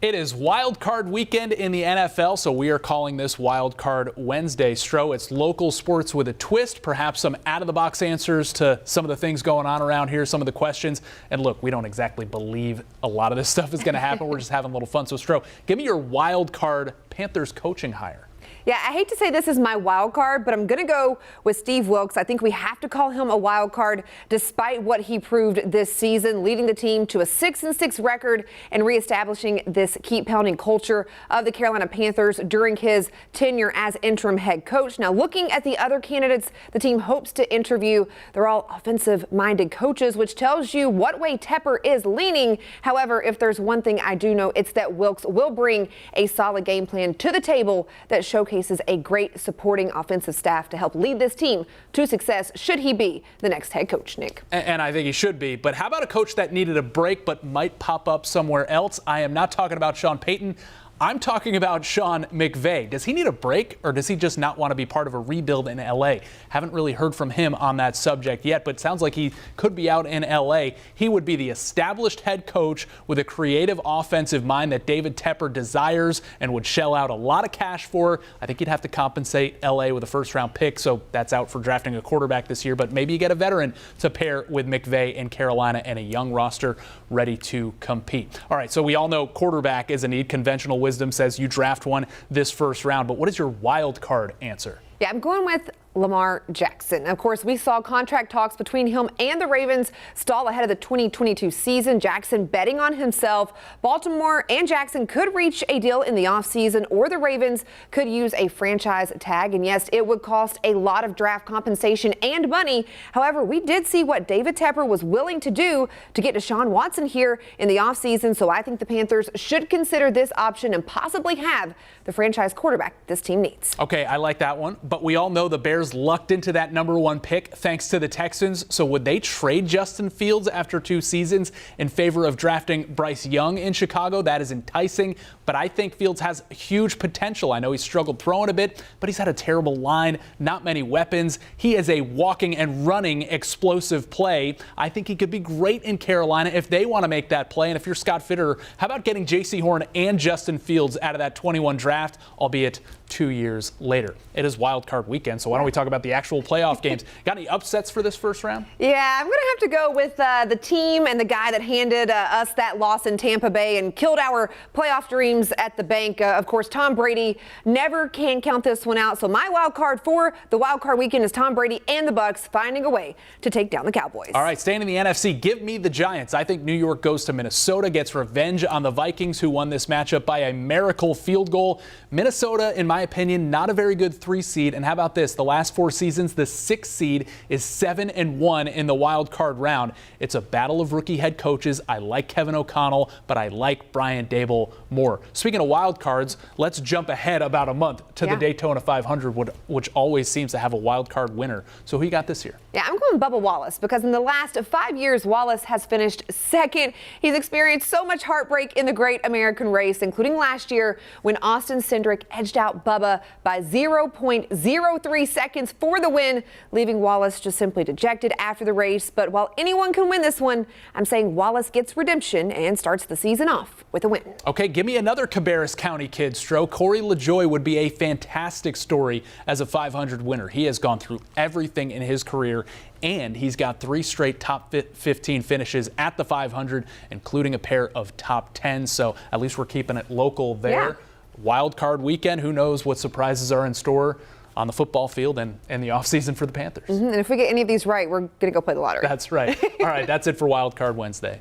It is Wild Card weekend in the NFL, so we are calling this Wild Card Wednesday. Stro, it's local sports with a twist, perhaps some out-of-the-box answers to some of the things going on around here, some of the questions. And look, we don't exactly believe a lot of this stuff is going to happen. We're just having a little fun. So, Stro, give me your Wild Card Panthers coaching hire. Yeah, I hate to say this is my wild card, but I'm going to go with Steve Wilks. I think we have to call him a wild card despite what he proved this season, leading the team to a 6-6 record and reestablishing this keep pounding culture of the Carolina Panthers during his tenure as interim head coach. Now, looking at the other candidates the team hopes to interview, they're all offensive-minded coaches, which tells you what way Tepper is leaning. However, if there's one thing I do know, it's that Wilks will bring a solid game plan to the table that showcases a great supporting offensive staff to help lead this team to success should he be the next head coach, Nick. And I think he should be. But how about a coach that needed a break but might pop up somewhere else? I am not talking about Sean Payton. I'm talking about Sean McVay. Does he need a break, or does he just not want to be part of a rebuild in L.A.? Haven't really heard from him on that subject yet, but it sounds like he could be out in L.A. He would be the established head coach with a creative offensive mind that David Tepper desires and would shell out a lot of cash for. I think he'd have to compensate L.A. with a first-round pick, so that's out for drafting a quarterback this year. But maybe you get a veteran to pair with McVay in Carolina and a young roster ready to compete. All right, so we all know quarterback is a need. Conventional wisdom says you draft one this first round, but what is your wild card answer? Yeah, I'm going with Lamar Jackson. Of course, we saw contract talks between him and the Ravens stall ahead of the 2022 season. Jackson betting on himself. Baltimore and Jackson could reach a deal in the offseason, or the Ravens could use a franchise tag. And yes, it would cost a lot of draft compensation and money. However, we did see what David Tepper was willing to do to get Deshaun Watson here in the offseason. So I think the Panthers should consider this option and possibly have the franchise quarterback this team needs. Okay, I like that one, but we all know the Bears lucked into that #1 pick thanks to the Texans. So would they trade Justin Fields after 2 seasons in favor of drafting Bryce Young in Chicago? That is enticing, but I think Fields has huge potential. I know he's struggled throwing a bit, but he's had a terrible line, not many weapons. He is a walking and running explosive play. I think he could be great in Carolina if they want to make that play. And if you're Scott Fitterer, how about getting J.C. Horn and Justin Fields out of that 21 draft, albeit 2 years later? It is Wild Card weekend, so why don't we talk about the actual playoff games? Got any upsets for this first round? Yeah, I'm going to have to go with the team and the guy that handed us that loss in Tampa Bay and killed our playoff dreams at the bank. Of course, Tom Brady never can count this one out. So my wild card for the Wild Card weekend is Tom Brady and the Bucs finding a way to take down the Cowboys. All right, staying in the NFC, give me the Giants. I think New York goes to Minnesota, gets revenge on the Vikings, who won this matchup by a miracle field goal. Minnesota, in my opinion, not a very good 3 seed. And how about this? The last 4 seasons, the 6th seed is 7-1 in the wild card round. It's a battle of rookie head coaches. I like Kevin O'Connell, but I like Brian Daboll more. Speaking of wild cards, let's jump ahead about a month to the Daytona 500, which always seems to have a wild card winner. So who you got this year? Yeah, I'm going Bubba Wallace because in the last 5 years, Wallace has finished 2nd. He's experienced so much heartbreak in the Great American Race, including last year when Austin Cindric edged out Bubba by 0.03 seconds for the win, leaving Wallace just simply dejected after the race. But while anyone can win this one, I'm saying Wallace gets redemption and starts the season off with a win. Okay, give me another Cabarrus County kid, Stro. Corey LaJoie would be a fantastic story as a 500 winner. He has gone through everything in his career, and he's got 3 straight top 15 finishes at the 500, including a pair of top 10. So at least we're keeping it local there. Yeah. Wild card weekend, who knows what surprises are in store on the football field and in the offseason for the Panthers. And if we get any of these right, we're going to go play the lottery. That's right. All right, that's it for Wild Card Wednesday.